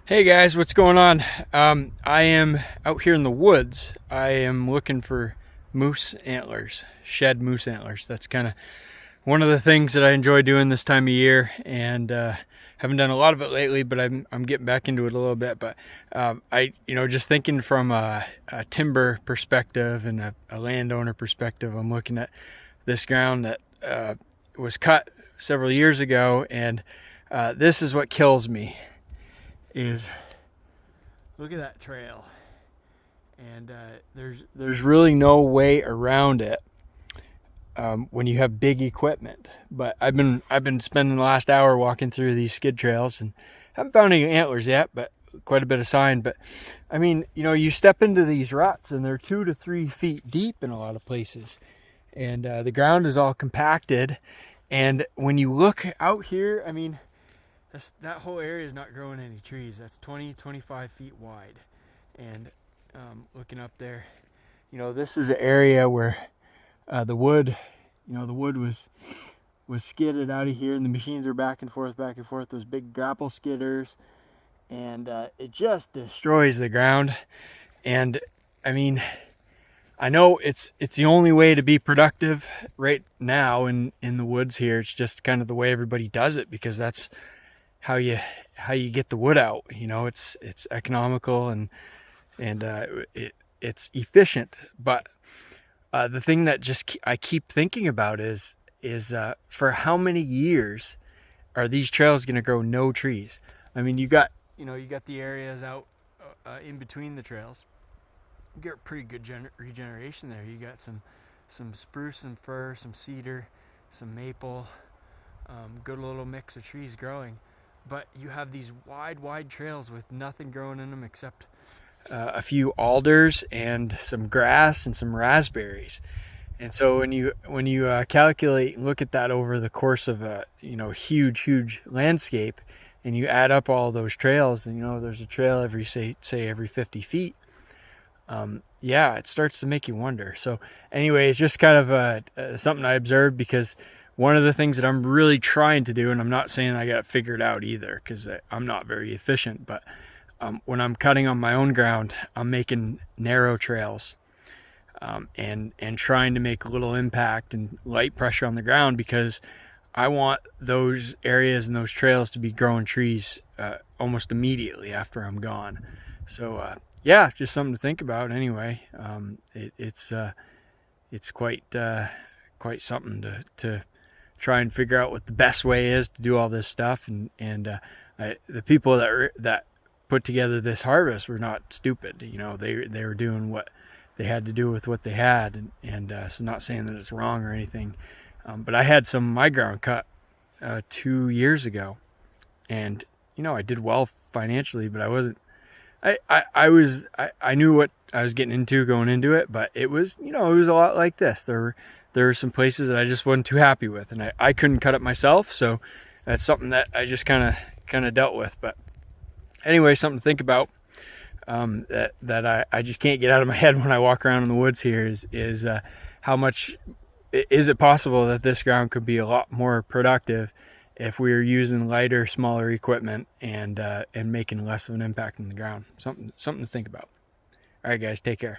Hey guys, what's going on? I am out here in the woods. I am looking for moose antlers, shed moose antlers. That's kind of one of the things that I enjoy doing this time of year, and haven't done a lot of it lately, but I'm getting back into it a little bit. But just thinking from a timber perspective and a landowner perspective, I'm looking at this ground that was cut several years ago, and this is what kills me. Is look at that trail, and there's really no way around it when you have big equipment. But I've been spending the last hour walking through these skid trails and haven't found any antlers yet, but quite a bit of sign. But I mean, you step into these ruts and they're 2 to 3 feet deep in a lot of places, and the ground is all compacted. And when you look out here, I mean, that whole area is not growing any trees. That's 25 feet wide. And looking up there, this is an area where the wood was skidded out of here, and the machines are back and forth, those big grapple skidders, and it just destroys the ground. And I mean, I know it's the only way to be productive right now in the woods here. It's just kind of the way everybody does it, because that's how you get the wood out. It's economical and it's efficient. But the thing that I keep thinking about is for how many years are these trails going to grow no trees? I mean, you got the areas out in between the trails. You get pretty good regeneration there. You got some spruce, some fir, some cedar, some maple, good little mix of trees growing. But you have these wide trails with nothing growing in them except a few alders and some grass and some raspberries. And so when you calculate and look at that over the course of a huge landscape, and you add up all those trails, and there's a trail every say every 50 feet. It starts to make you wonder. So anyway, it's just kind of something I observed, because one of the things that I'm really trying to do, and I'm not saying I got it figured out either, because I'm not very efficient, but when I'm cutting on my own ground, I'm making narrow trails and trying to make little impact and light pressure on the ground, because I want those areas and those trails to be growing trees almost immediately after I'm gone. So just something to think about. Anyway, it's quite something to try and figure out what the best way is to do all this stuff. And the people that put together this harvest were not stupid. They were doing what they had to do with what they had, and so not saying that it's wrong or anything. But I had some of my ground cut 2 years ago, and I did well financially, but I wasn't. I knew what I was getting into going into it, but it was a lot like this. There were some places that I just wasn't too happy with, and I couldn't cut it myself, so that's something that I just kind of dealt with. But anyway, something to think about, that I just can't get out of my head when I walk around in the woods here is how much is it possible that this ground could be a lot more productive if we were using lighter, smaller equipment and making less of an impact on the ground. Something to think about. All right, guys, take care.